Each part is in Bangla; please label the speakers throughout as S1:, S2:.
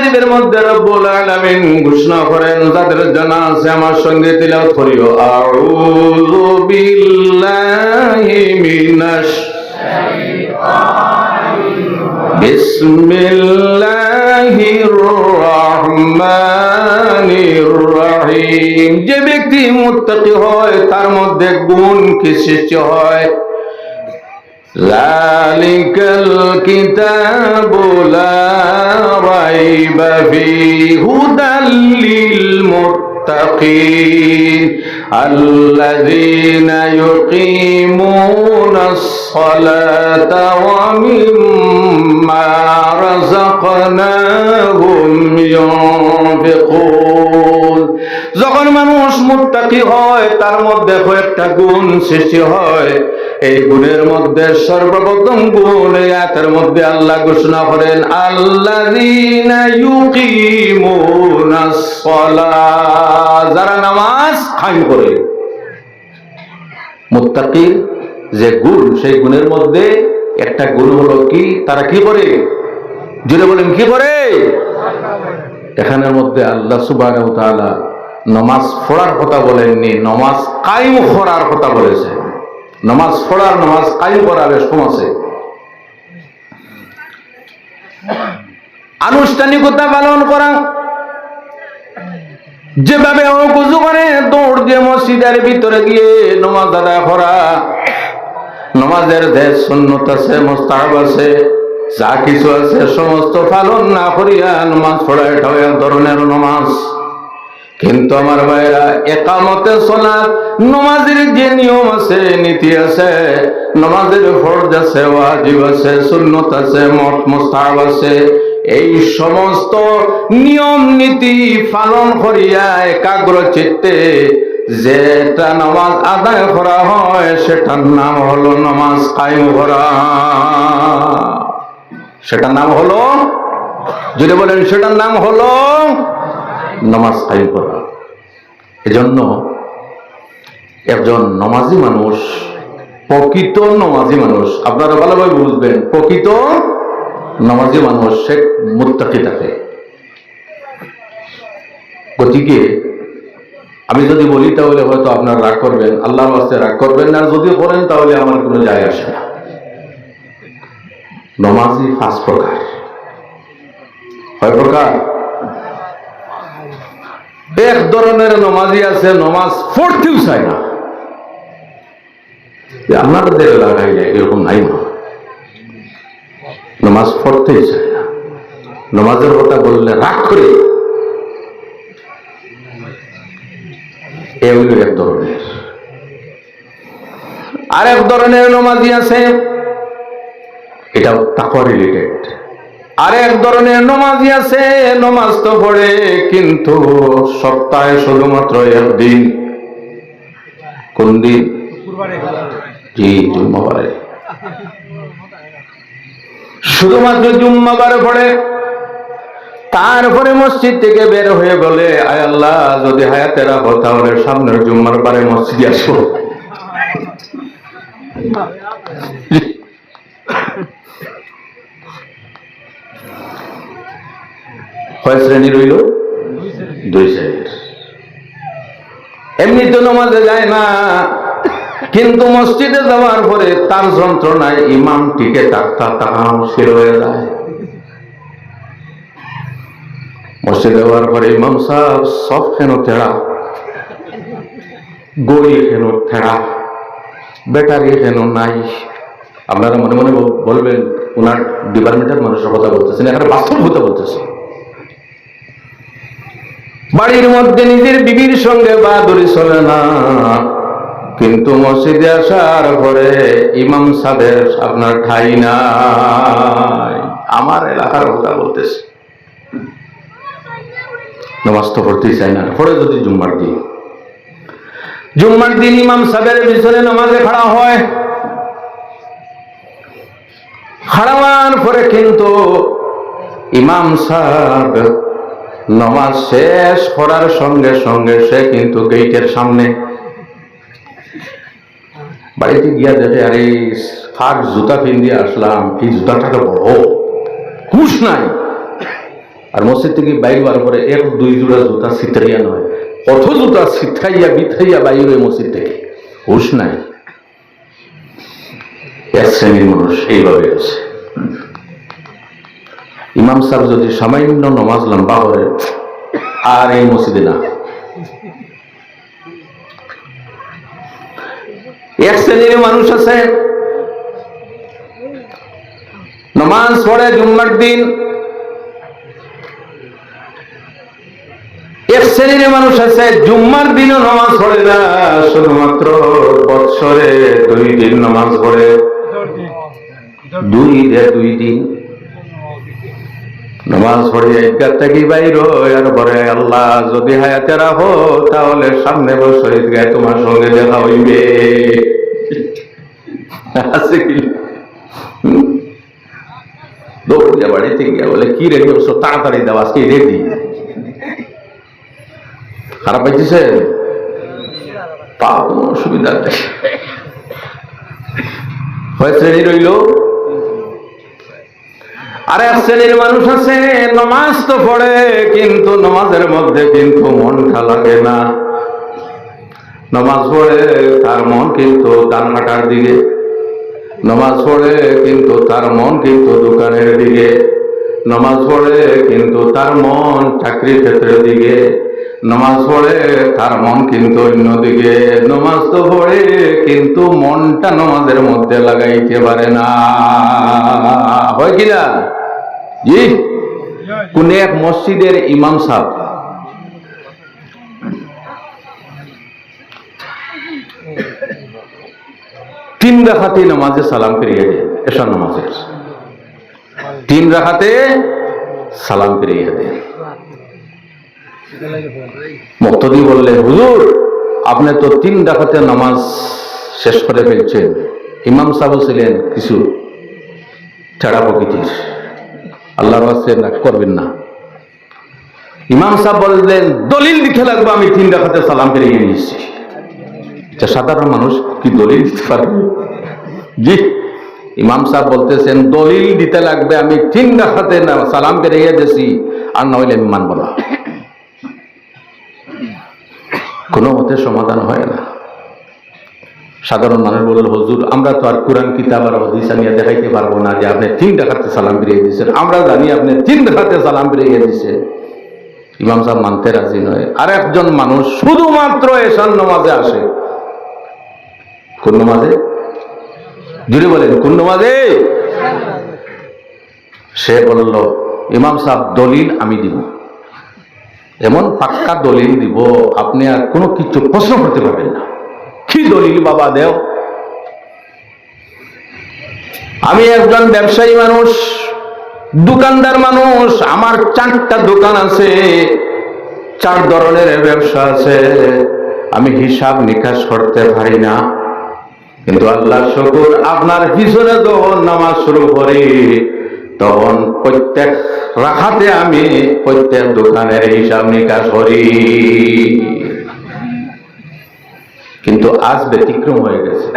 S1: মাজিদের মধ্যে রব্বুল আলামিন ঘোষণা করেন, যাদের জানা আছে আমার সঙ্গে তিলাওয়াত করিও, আউযু বিল্লাহি মিনাশ বিসমিল্লাহির রহমানির রহিম। যে ব্যক্তি মুত্তাকি হয় তার মধ্যে গুণ কি সৃষ্টি হয়? যালিকাল কিতাবু লা রাইবা ফীহি হুদাল লিল মুত্তাকিন আল্লাযীনা ইউকিমুনাস সালাতা ওয়া মিম্মা রাযাকনাহুম ইউনফিকুন। যখন মানুষ মুত্তাকি হয় তার মধ্যে কয়েকটা গুণ সৃষ্টি হয়। এই গুণের মধ্যে সর্বপ্রথম গুণ এই আয়াতের মধ্যে আল্লাহ ঘোষণা করেন, আল্লাযীনা ইউকিমুনাস সালাত, যারা নামাজ কায়েম করে। মুত্তাকির যে গুণ, সেই গুণের মধ্যে একটা গুণ হলো কি, তারা কি করে? জোরে বলেন, কি করে? এখানের মধ্যে আল্লাহ সুবহানাহু ওয়া তাআলা নামাজ পড়ার কথা বলেননি, নামাজ কায়েম করার কথা বলেছে। নামাজ পড়ার, নামাজ কায়েম করার এরকম আছে। আনুষ্ঠানিকতা পালন করা, যেভাবে ওযু করে দৌড় দিয়ে মসজিদের ভিতরে গিয়ে নামাজ আদায় করা, নামাজের যে সুন্নত আছে, মুস্তাহাব আছে, যা কিছু আছে সমস্ত পালন না করিয়া নামাজ পড়া, এটাও এক ধরনের নামাজ। কিন্তু আমার ভাইরা, ইকামতে সালাত, নামাজের যে নিয়ম আছে, নীতি আছে, নামাজের ফরজ আছে, ওয়াজিব আছে, সুন্নত আছে, মুস্তাহাব আছে, এই সমস্ত নিয়ম নীতি পালন করিয়া একাগ্র চিত্তে যেটা নামাজ আদায় করা হয়, সেটার নাম হলো নামাজ কায়েম করা। সেটার নাম হলো, যদি বলেন, সেটার নাম হলো নামাজ কায়েম করা। এজন্য একজন নামাজি মানুষ, প্রকৃত নামাজি মানুষ, আপনারা ভালোভাবে বুঝবেন, প্রকৃত নামাজি মানুষ সে মুত্তাকি থাকে। গতিকে আমি যদি বলি তাহলে হয়তো আপনারা রাগ করবেন, আল্লাহর ওয়াস্তে রাগ করবেন না, যদি করেন তাহলে আমার কোনো যায় আসে না। নামাজি 5 প্রকার। কয় প্রকার? এক ধরনের নামাজি আছে, নামাজ পড়তেও চায় না। আপনাদের এলাকায় এরকম নাই না, নামাজ পড়তেই চায় না, নামাজের কথা বললে রাগ করে। এগুলো এক ধরনের। আর এক ধরনের নামাজি আছে, এটা তাকওয়া রিলেটেড। আর এক ধরনের নামাজি আছে, নামাজ তো পড়ে কিন্তু সপ্তাহে শুধুমাত্র একদিন। কোন দিন? জি, জুম্মাবারে। শুধুমাত্র জুম্মাবারে পড়ে। তারপরে মসজিদ থেকে বের হয়ে বলে, আয় আল্লাহ, যদি হায়াতে রাখো তাহলে সামনের জুম্মার বারে মসজিদে আসো। কয় শ্রেণী রইল? 2 শ্রেণীর। এমনি তো নামাজে যায় না, কিন্তু মসজিদে যাওয়ার পরে তার যন্ত্রণায় ইমাম টিকে থাকতে মুশকিল হয়ে যায়। মসজিদে যাওয়ার পরে ইমাম সাহেব সব কেন তেড়া, গড়ি কেন তেড়া, ব্যাটারি কেন নাই। আপনারা মনে মনে বলবেন ওনার ডিপার্টমেন্টের মানুষের কথা বলতেছেন, এখানে বাস্তব কথা বলতেছে। বাড়ির মধ্যে নিজের বিবির সঙ্গে বাহাদুরি চলে না, কিন্তু মসজিদে আসার পরে ইমাম সাহেবের আপনার ঠাই নাই। আমার এলাকার কথা বলতেছে, নামাজ তো পড়তেই চাই না, পড়ে যদি জুম্মার দিন। জুম্মার দিন ইমাম সাহেবের পিছনে নামাজে খাড়া হয়, খাড়া হওয়ার পরে কিন্তু ইমাম সাহেব নামাজ শেষ করার সঙ্গে সঙ্গে সে কিন্তু গেটের সামনে। বাড়িতে গিয়া দেখে, আরে কার জুতা পিন দিয়ে আসলাম, এই জুতাটা তো বড়, হুশ নাই। আর মসজিদ থেকে বাইর হওয়ার পরে এক দুই জোড়া জুতা ছিটাইয়া নয়, কত জুতা ছিটাইয়া বিথাইয়া বাইরে মসজিদ থেকে, হুশ নাই। এক শ্রেণীর মানুষ এইভাবে আছে। ইমাম সাহেব যদি সামান্য নমাজ লম্বা করে আর এই মসজিদে না। এক শ্রেণীর মানুষ আছে নমাজ পড়ে জুম্মার দিন, এক শ্রেণীর মানুষ আছে জুম্মার দিনও নামাজ পড়ে না, শুধুমাত্র বৎসরে 2 দিন নামাজ পড়ে, 2 দিন নামাজ পড়ে ঈদগাহ থেকে বাইর হয় আর বলে আল্লাহ যদি হায়াতে রাখো তাহলে সামনে বছর ঈদগাহে তোমার সঙ্গে দেখা হইবে। আছে কি দৌড়িয়া বাড়িতে গিয়া বলে কি রেডি করছো, তাড়াতাড়ি দাও আজকে রেডি। খারাপ পাইতেছে, তা কোনো অসুবিধা নেই। কয় শ্রেণী রইল? আর এক শ্রেণীর মানুষ আছে নমাজ তো পড়ে কিন্তু নমাজের মধ্যে কিন্তু মনটা লাগে না। নমাজ পড়ে তার মন কিন্তু ধান কাটার দিকে, নমাজ পড়ে কিন্তু তার মন কিন্তু দোকানের দিকে, নমাজ পড়ে কিন্তু তার মন চাকরি ক্ষেত্রের দিকে, নমাজ পড়ে তার মন কিন্তু অন্যদিকে। নমাজ তো পড়ে কিন্তু মনটা নমাজের মধ্যে লাগাইতে পারে না, হয় কিনা? জি, কোন এক মসজিদের ইমাম সাহেব তিন রাকাতে নামাজে সালাম ফিরিয়ে দেয়, এশার নামাজের 3 রাকাতে সালাম ফিরিয়ে দেয়। মুক্তাদি বললেন হুজুর আপনি তো 3 রাকাতে নামাজ শেষ করে ফেলছেন। ইমাম সাহেব ছিলেন কিছু ছেড়া প্রকৃতির, আল্লাহর ওয়াস্তে না করবেন না। ইমাম সাহেব বললেন দলিল দিতে লাগবে আমি 3 রাকাতে সালাম ফিরিয়ে নিয়েছি। সাধারণ মানুষ কি দলিল দিতে পারবে? জি, ইমাম সাহেব বলতেছেন দলিল দিতে লাগবে আমি 3 রাকাতে সালাম ফিরিয়ে দিয়েছি, আর নইলে আমি মানব না। কোনো মতে সমাধান হয় না। সাধারণ মানুষ বলল হুজুর আমরা তো আর কোরআন কিতাব আর হাদিস নিয়ে দেখাইতে পারবো না যে আপনি 3 রাকাতে সালাম ফিরিয়ে দিয়েছেন, আমরা জানি আপনি 3 রাকাতে সালাম ফিরিয়ে দিয়েছেন। ইমাম সাহেব মানতে রাজি নয়। আর একজন মানুষ শুধুমাত্র এশার নামাজে আসে। কোন নামাজে? জুড়ে বলেন কোন নামাজে? সে বলল ইমাম সাহেব দলিল আমি দিব, এমন পাক্কা দলিল দিব আপনি আর কোনো কিছু প্রশ্ন করতে পারবেন না। কি দলিল বাবা দেও? আমি একজন ব্যবসায়ী মানুষ, দোকানদার মানুষ, আমার 4টা দোকান আছে, 4 ধরনের ব্যবসা আছে, আমি হিসাব নিকাশ করতে পারি না। কিন্তু আল্লাহ শুকর আপনার পিছনে যখন নামাজ শুরু করি তখন প্রত্যেক রাকাতে আমি প্রত্যেক দোকানের হিসাব নিকাশ করি। কিন্তু আজ ব্যতিক্রম হয়ে গেছে,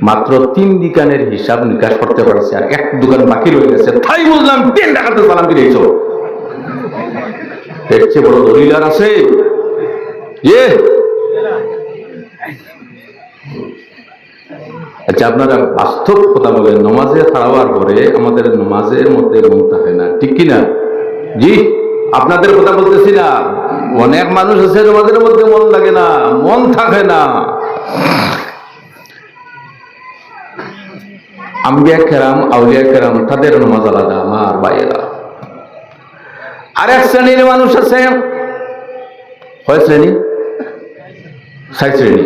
S1: মাত্র 3 দোকানের হিসাব নিকাশ করতে পারছি আর 1 দোকান বাকি রয়ে গেছে। তাই বুঝলাম 3 রাকাতে সালাম ফিরিয়েছো। এর চেয়ে বড় দলিল আর আছে? আচ্ছা আপনারা বাস্তব কথা বলেন, নমাজে খাড়াবার পরে আমাদের নমাজের মধ্যে মন থাকে না, ঠিক কিনা? জি, আপনাদের কথা বলতেছি না। অনেক মানুষ আছে নমাজের মধ্যে মন লাগে না, মন থাকে না। আম্বিয়া কেরাম আউলিয়া কেরাম তাদের নমাজ আলাদা, আমার ভাইয়েরা। আর এক শ্রেণীর মানুষ আছে, কয় শ্রেণী? 6 শ্রেণী।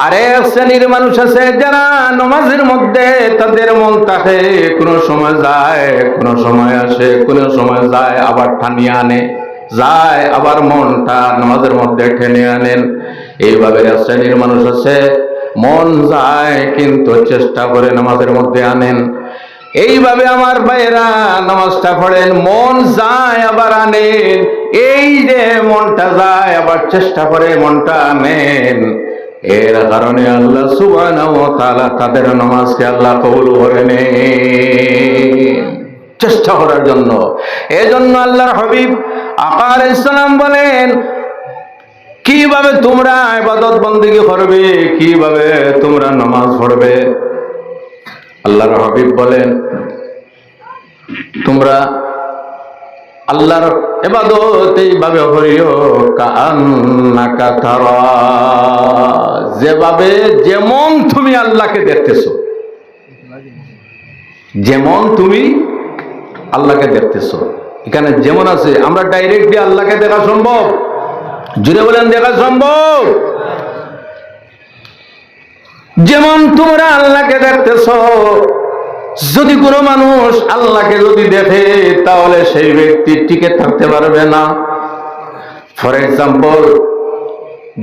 S1: আর এক শ্রেণীর মানুষ আছে যারা নমাজের মধ্যে তাদের মন থাকে, কোনো সময় যায় কোনো সময় আসে, কোনো সময় যায় আবার টানিয়ে আনে, যায় আবার মনটা নামাজের মধ্যে টেনে আনেন। এইভাবে এক শ্রেণীর মানুষ আছে মন যায় কিন্তু চেষ্টা করে নামাজের মধ্যে আনেন। এইভাবে আমার ভাইয়েরা নামাজটা পড়েন, মন যায় আবার আনেন। এই যে মনটা যায় আবার চেষ্টা করে মনটা আনেন, এর কারণে আল্লাহ সুবহানাহু ওয়া তাআলা তাদের নামাজকে আল্লাহ কবুল করে নেন। চেষ্টা করার জন্য। এজন্য আল্লাহর হাবিব আকা আলাইহিস সালাম বলেন, কিভাবে তোমরা ইবাদত বন্দেগী করবে, কিভাবে তোমরা নামাজ পড়বে। আল্লাহর হাবিব বলেন, তোমরা আল্লাহর ইবাদত এইভাবে করিও কাআন্নাকা তারা, যেভাবে যেমন তুমি আল্লাহকে দেখতেছো, যেমন তুমি আল্লাহকে দেখতেছো। এখানে যেমন আছে, আমরা ডাইরেক্টলি আল্লাহকে দেখা সম্ভব? জুড়ে বলেন, দেখা সম্ভব? যেমন তোমরা আল্লাহকে দেখতেছো, যদি কোনো মানুষ আল্লাহকে যদি দেখে তাহলে সেই ব্যক্তি টিকে থাকতে পারবে না। ফর এক্সাম্পল,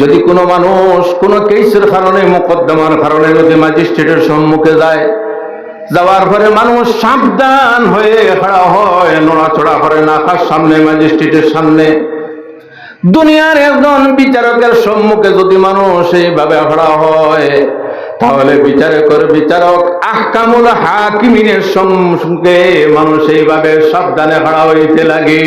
S1: যদি কোনো মানুষ কোনো কেসের কারণে, মোকদ্দমার কারণে যদি ম্যাজিস্ট্রেটের সম্মুখে যায়, যাওয়ার পরে মানুষ সাবধান হয়ে খাড়া হয়, নড়াচড়া করে না, কার সামনে? ম্যাজিস্ট্রেটের সামনে। দুনিয়ার একজন বিচারকের সম্মুখে যদি মানুষ এইভাবে খাড়া হয়, তাহলে বিচারক আহকামুল হাকিমিনের সম্মুখে মানুষ এইভাবে সাবধানে খাড়া হইতে লাগে।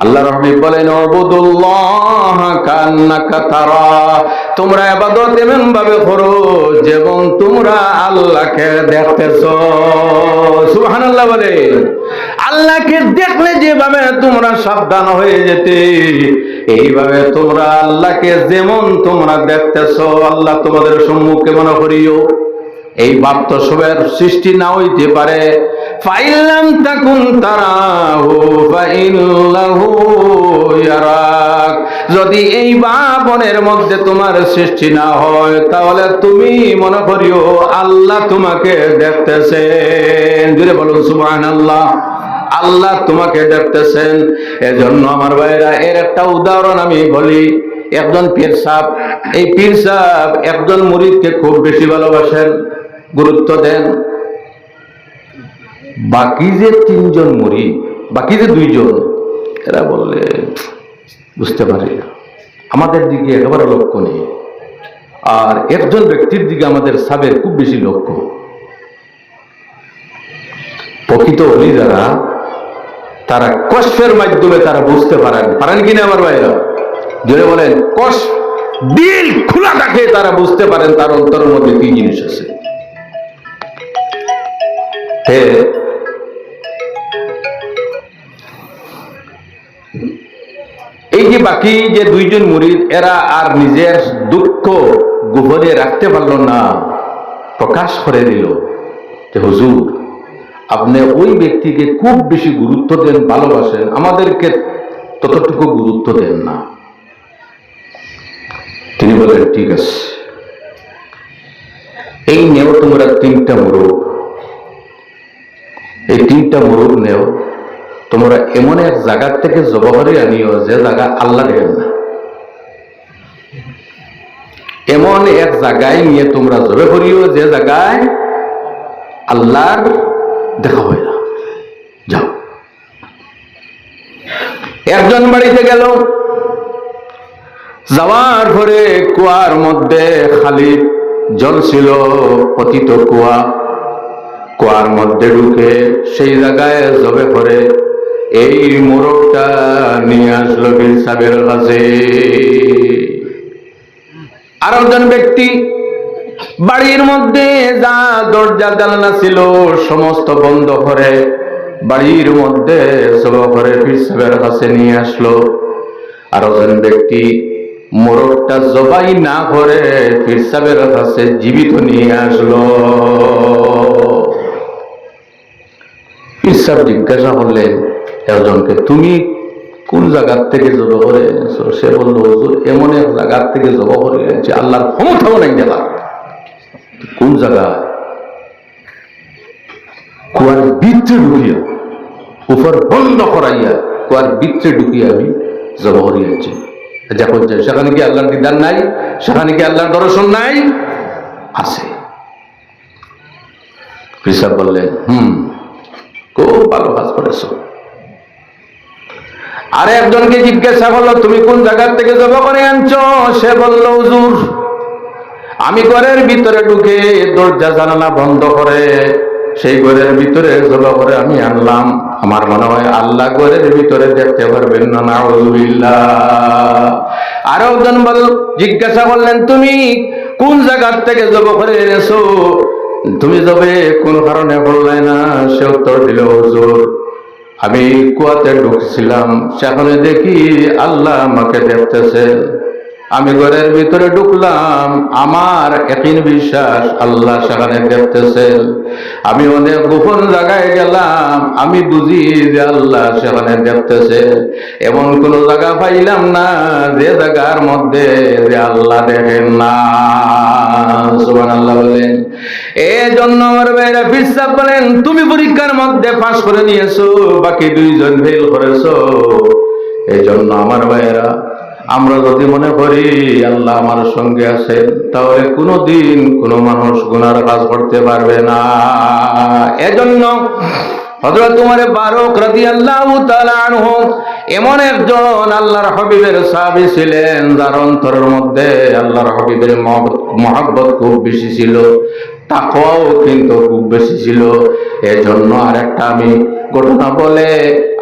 S1: আল্লাহর হাবিব বলেন, উবুদুল্লাহ কান্নাকা তারা, তোমরা ইবাদত এমন ভাবে করো যেমন তোমরা আল্লাহকে দেখতেছো। সুবহানাল্লাহ বলেন। আল্লাহকে দেখলে যেভাবে তোমরা সাবধান হয়ে যেতে, এইভাবে তোমরা আল্লাহকে যেমন তোমরা দেখতেছো, আল্লাহ তোমাদের সম্মুখে মনে করিও। এই ভাব তো সবের সৃষ্টি না হইতে পারে। ফাইল্লাম তাকুন তারাহু ফাইন্নাহু ইয়ারাক, যদি এই ভাবনের মধ্যে তোমার সৃষ্টি না হয়, তাহলে তুমি মনে করিও আল্লাহ তোমাকে দেখতেছেন। জোরে বলুন সুবহানাল্লাহ। আল্লাহ তোমাকে দেখতেছেন। এজন্য আমার ভাইরা, এর একটা উদাহরণ আমি বলি। একজন পীর সাহেব, এই পীর সাহেব একজন মুরিদকে খুব বেশি ভালোবাসেন, গুরুত্ব দেন। বাকি যে তিনজন মুরিদ, বাকি যে দুইজন, এরা বললে বুঝতে পারি আমাদের দিকে একেবারে লক্ষ্য নেই, আর একজন ব্যক্তির দিকে আমাদের সাবের খুব বেশি লক্ষ্য। প্রকৃত ওলি যারা, তারা কষ্টের মাধ্যমে তারা বুঝতে পারেন কিনা আমার ভাইরা? জোরে বলেন। কষ্ট, দিল খোলা থাকে, তারা বুঝতে পারেন তার অন্তরের মধ্যে কি জিনিস আছে। এই যে বাকি যে দুইজন মুরিদ, এরা আর নিজের দুঃখ গোপনে রাখতে পারল না, প্রকাশ করে দিল যে হুজুর, আপনি ওই ব্যক্তিকে খুব বেশি গুরুত্ব দেন, ভালোবাসেন, আমাদেরকে ততটুকু গুরুত্ব দেন না। তিনি বলেন, ঠিক আছে, এই নেও তোমরা তিনটা মোরগ, এই তিনটা মোরগ নেও, তোমরা এমন এক জায়গার থেকে জবাই করে আনিও যে জায়গা আল্লাহ দেখেন না। এমন এক জায়গায় নিয়ে তোমরা জবাই করিও যে জায়গায় আল্লাহর দেখা হয় না। যাও। একজন বাড়িতে গেল, যাওয়ার পরে কুয়ার মধ্যে খালি জল ছিল, পতিত কুয়া। কুয়ার মধ্যে ঢুকে সেই জায়গায় জবে করে এই মোরগটা নিয়ে আসলো পীর সাহেবের কাছে। আর একজন ব্যক্তি বাড়ির মধ্যে যা দরজা জানালা ছিল সমস্ত বন্ধ করে বাড়ির মধ্যে জবা করে পীর সাহেবের কাছে নিয়ে আসলো। আর একজন ব্যক্তি মোরগটা জবাই না করে পীর সাহেবের কাছে জীবিত নিয়ে আসলো। পীর সাহেব জিজ্ঞাসা করলেন একজনকে, তুমি কোন জায়গার থেকে জবা করে এনেছো? সে বলল, হুজুর, এমন এক জায়গার থেকে জবা করে এনেছি, আল্লাহর ক্ষমতাও নাই দেওয়ার। কোন জায়গায়? কুয়ার ভিতরে ঢুকিয়া, উপর বন্ধ করাইয়া কুয়ার ভিতরে ঢুকিয়া আমি জবা করিয়াছি। যখন যাই সেখানে কি আল্লাহর দিদার নাই? সেখানে কি আল্লাহর দর্শন নাই? আছে। পীর সাহেব বললেন, খুব ভালো কাজ করেছো। আর একজনকে জিজ্ঞাসা করলো, তুমি কোন জায়গার থেকে জবা করে আনছো? সে বলল, হুজুর, আমি ঘরের ভিতরে ঢুকে দরজা জানালা বন্ধ করে সেই ঘরের ভিতরে জবা করে আমি আনলাম। আমার মনে হয় আল্লাহ ঘরের ভিতরে দেখতে পারবেন না। নাউযুবিল্লাহ। আরো একজন জিজ্ঞাসা করলেন, তুমি কোন জায়গার থেকে জবা করে এনেছো? তুমি যবে কোন কারণে বললে না? সে উত্তর দিল, হুজুর আমি কুয়াতে ঢুকছিলাম, সেখানে দেখি আল্লাহ আমাকে দেখতেছে। আমি ঘরের ভিতরে ঢুকলাম, আমার একই বিশ্বাস আল্লাহ সেখানে দেখতেছে। আমি অনেক গোপন জায়গায় গেলাম, আমি বুঝি যে আল্লাহ সেখানে দেখতেছে। এমন কোন জায়গা পাইলাম না যে জায়গার মধ্যে যে আল্লাহ দেখেন না। সুবহানাল্লাহ বলেন। এই জন্য আমার ভাইরা ফিরসাব বলেন, তুমি পরীক্ষার মধ্যে পাস করে নিয়েছো, বাকি দুইজন ফেল করেছো। এই জন্য আমার ভাইরা, আমরা যদি মনে করি আল্লাহ আমার সঙ্গে আছেন, তাহলে কোনোদিন কোনো মানুষ গুনার কাজ করতে পারবে না। এজন্য হযরত উমর ফারুক রাদিয়াল্লাহু তাআলা আনহু এমন একজন আল্লাহর হাবিবের সাহাবী ছিলেন, যার অন্তরের মধ্যে আল্লাহর হাবিবের মহব্বত খুব বেশি ছিল, তাকওয়াও কিন্তু খুব বেশি ছিল। এজন্য আরেকটা আমি ঘটনা বলে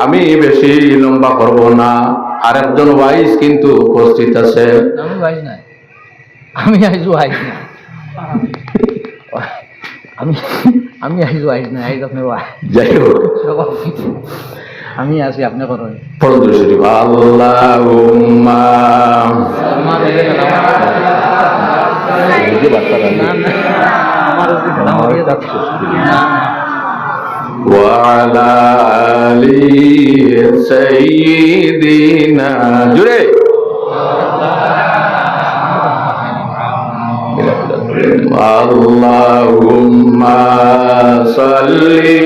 S1: আমি বেশি লম্বা করব না। আরেকজন ওয়াইজ কিন্তু উপস্থিত আছে।
S2: আমি ওয়াইজ নাই, আমি আইজ ওয়াইজ না, আমি আইজ ওয়াইজ না, আইজ আপনি ওয়াইজ।
S1: যাই হোক,
S2: আমি আছি, আপনি করুন।
S1: পড়ুন শরীফ। আল্লাহুম্মা ওয়ালা আলি সাইয়্যিদিনা, জুড়ে আল্লাহুম্মা সাল্লি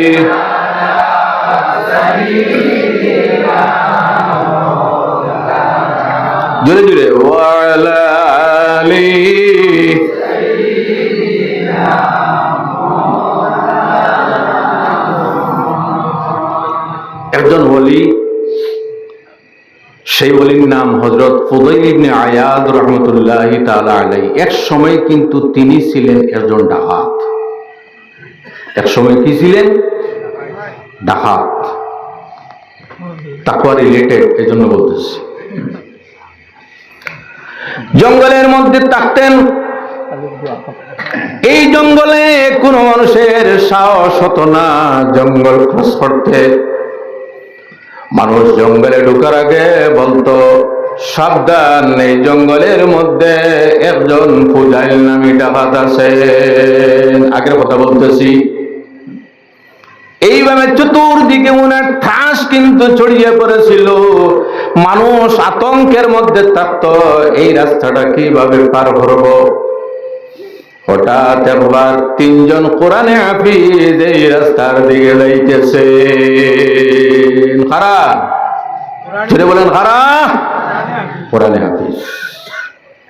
S1: জুড়ে জুড়ে ওয়ালা আলি। একজন ওলি, সেই ওলির নাম হযরত ফুদাইল ইবনে আয়াদ রাহমাতুল্লাহি তাআলা আলাইহি। এক সময় কিন্তু তিনি ছিলেন একজন ডাকাত। এক সময় কি ছিলেন? ডাকাত। তাকওয়া রিলেটেড, এই জন্য বলতেছি। জঙ্গলের মধ্যে থাকতেন। এই জঙ্গলে কোনো মানুষের সাহস হতো না জঙ্গল ক্রস করতে। মানুষ জঙ্গলে ঢোকার আগে বলতো, সাবধান, এই জঙ্গলের মধ্যে একজন ফুজাইল নামী ডাকাত আছে। আগের কথা বলতেছি। এইভাবে চতুর্দিকে উনার ঠাস কিন্তু ছড়িয়ে পড়েছিল। মানুষ আতঙ্কের মধ্যে থাকতো, এই রাস্তাটা কিভাবে পার করব। হঠাৎ একবার তিনজন কোরআনে হাফিজ এই রাস্তার দিকে যাইতেছে। কারা? ছেড়ে বলেন কারা? কোরআনে হাফিজ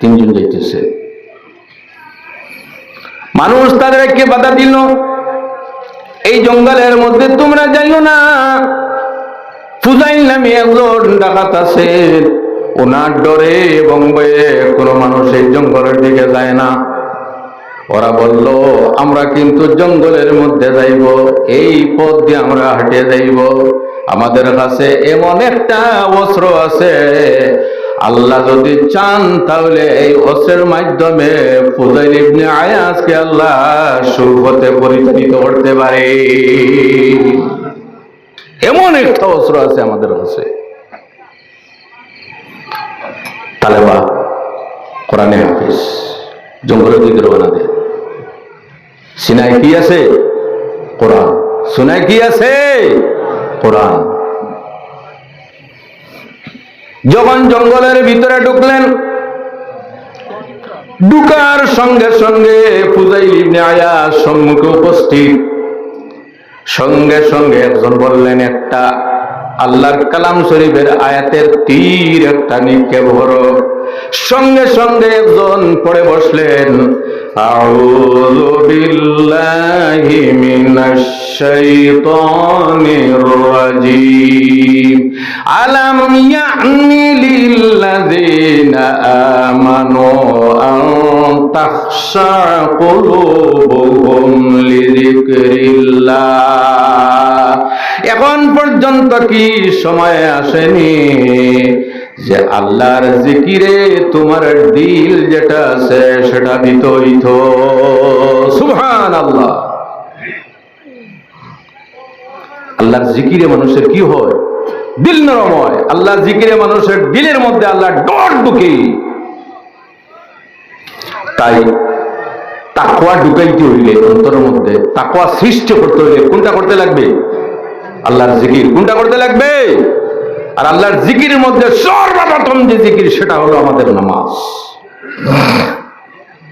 S1: তিনজন যাইতেছে। মানুষ তাদেরকে বাধা দিল, এই জঙ্গলের মধ্যে তোমরা যাইও না, ফুজাইল নামে একজন ডাকাত আছে, ওনার ডরে এবং ভয়ে কোনো মানুষ এই জঙ্গলের দিকে যায় না। ওরা বলল, আমরা কিন্তু জঙ্গলের মধ্যে যাইব, এই পথ দিয়ে আমরা হেঁটে যাইব। আমাদের কাছে এমন একটা অস্ত্র আছে, আল্লাহ যদি চান তাহলে এই অস্ত্রের মাধ্যমে ফুজাইল ইবনে আয়াজকে আল্লাহ সুপথে পরিচালিত করতে পারে। এমন একটা অস্ত্র আছে আমাদের কাছে। তালেবা কোরআনে হাফিজ জঙ্গলের দিকে রওনা দেয়। সিনায় কি আছে? কোরআন। সিনায় কি আছে? কোরআন। যখন জঙ্গলের ভিতরে ঢুকলেন, ঢুকার সঙ্গে সঙ্গে ফুজাইল ইবনে আয়াজ সম্মুখে উপস্থিত। সঙ্গে সঙ্গে একজন বললেন, একটা আল্লাহর কালাম শরীফের আয়াতের তীর একটা নিক্ষেপ করো। সঙ্গে সঙ্গে একজন পড়ে বসলেন, أعوذ بالله من الشيطان الرجيم ألم يعن للذين آمنوا أن تخشع قلوبهم لذكر الله এখন পর্যন্ত কি সময় আসেনি যে আল্লাহর জিকিরে তোমার দিল যেটা আছে সেটা বিতরিত? সুবহানাল্লাহ। আল্লাহর জিকিরে মানুষের কি হয়? দিল নরম হয়। আল্লাহর জিকিরে মানুষের দিলের মধ্যে আল্লাহ ডর ঢুকে। তাই তাকওয়া ঢুকাইতে হইলে অন্তরের মধ্যে, তাকওয়া সৃষ্টি করতে হইলে কোনটা করতে লাগবে? আল্লাহর জিকির। কোনটা করতে লাগবে? আর আল্লাহর জিকিরের মধ্যে সর্বপ্রথম যে জিকির সেটা হলো আমাদের নামাজ।